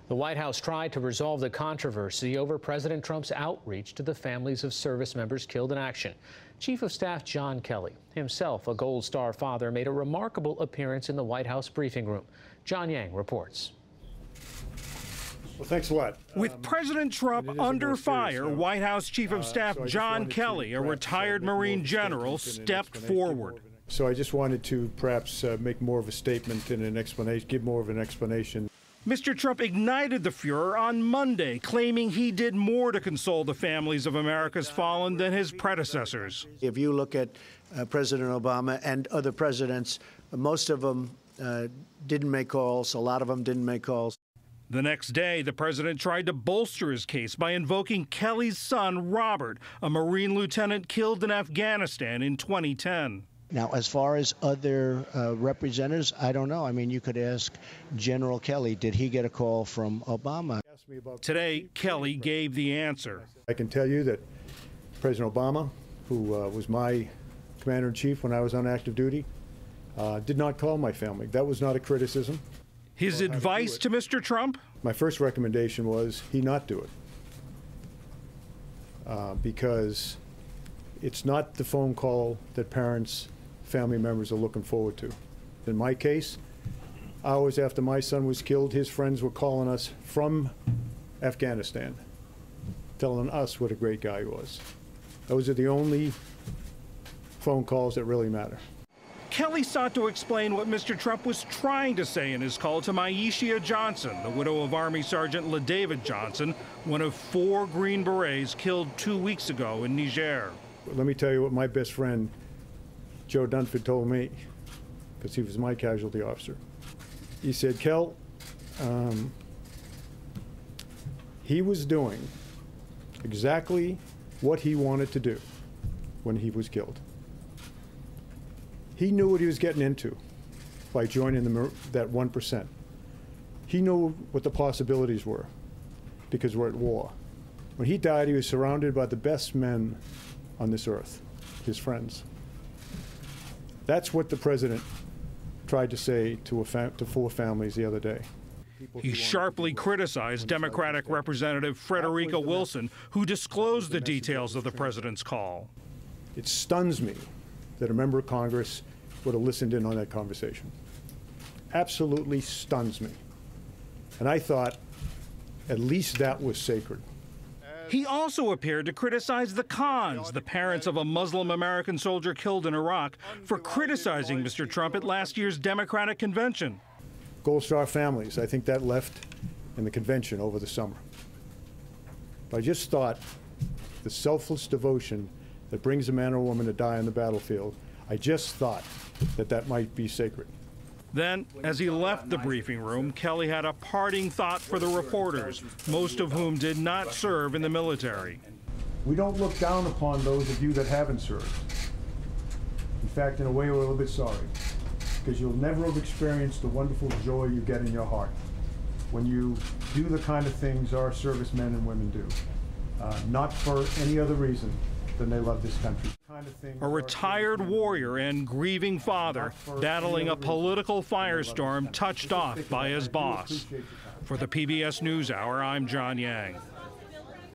The White House tried to resolve the controversy over President Trump's outreach to the families of service members killed in action. Chief of Staff John Kelly, himself a Gold Star father, made a remarkable appearance in the White House briefing room. John Yang reports. Well, thanks a lot. With President Trump under fire, White House Chief of Staff John Kelly, a retired Marine general, stepped forward. So I just wanted to perhaps make more of a statement and an explanation, give more of an explanation. Mr. Trump ignited the furor on Monday, claiming he did more to console the families of America's fallen than his predecessors. If you look at President Obama and other presidents, most of them didn't make calls. A lot of them didn't make calls. The next day, the president tried to bolster his case by invoking Kelly's son, Robert, a Marine lieutenant killed in Afghanistan in 2010. Now, as far as other representatives, I don't know. I mean, you could ask General Kelly, did he get a call from Obama? Today, Kelly gave the answer. I can tell you that President Obama, who was my commander-in-chief when I was on active duty, did not call my family. That was not a criticism. His advice to Mr. Trump? My first recommendation was he not do it. Because it's not the phone call that parents, family members are looking forward to. In my case, hours after my son was killed, his friends were calling us from Afghanistan, telling us what a great guy he was. Those are the only phone calls that really matter. Kelly sought to explain what Mr. Trump was trying to say in his call to Myeshia Johnson, the widow of Army Sergeant LaDavid Johnson, one of 4 Green Berets killed 2 weeks ago in Niger. Let me tell you what my best friend, Joe Dunford, told me, because he was my casualty officer. He said, Kel, he was doing exactly what he wanted to do when he was killed. He knew what he was getting into by joining that 1%. He knew what the possibilities were because we're at war. When he died, he was surrounded by the best men on this earth, his friends. That's what the president tried to say to 4 families the other day. He sharply criticized Democratic Representative Frederica Wilson, who disclosed the details of the president's call. It stuns me that a member of Congress would have listened in on that conversation. Absolutely stuns me. And I thought at least that was sacred. He also appeared to criticize the Khans, the parents of a Muslim American soldier killed in Iraq, for criticizing Mr. Trump at last year's Democratic convention. Gold Star families, I think that left in the convention over the summer. But I just thought the selfless devotion that brings a man or woman to die on the battlefield, I just thought that that might be sacred. Then, as he left the briefing room, Kelly had a parting thought for the reporters, most of whom did not serve in the military. We don't look down upon those of you that haven't served. In fact, in a way, we're a little bit sorry, because you'll never have experienced the wonderful joy you get in your heart when you do the kind of things our servicemen and women do, not for any other reason than they love this country. A retired warrior and grieving father battling a political firestorm touched off by his boss. For the PBS NewsHour, I'm John Yang.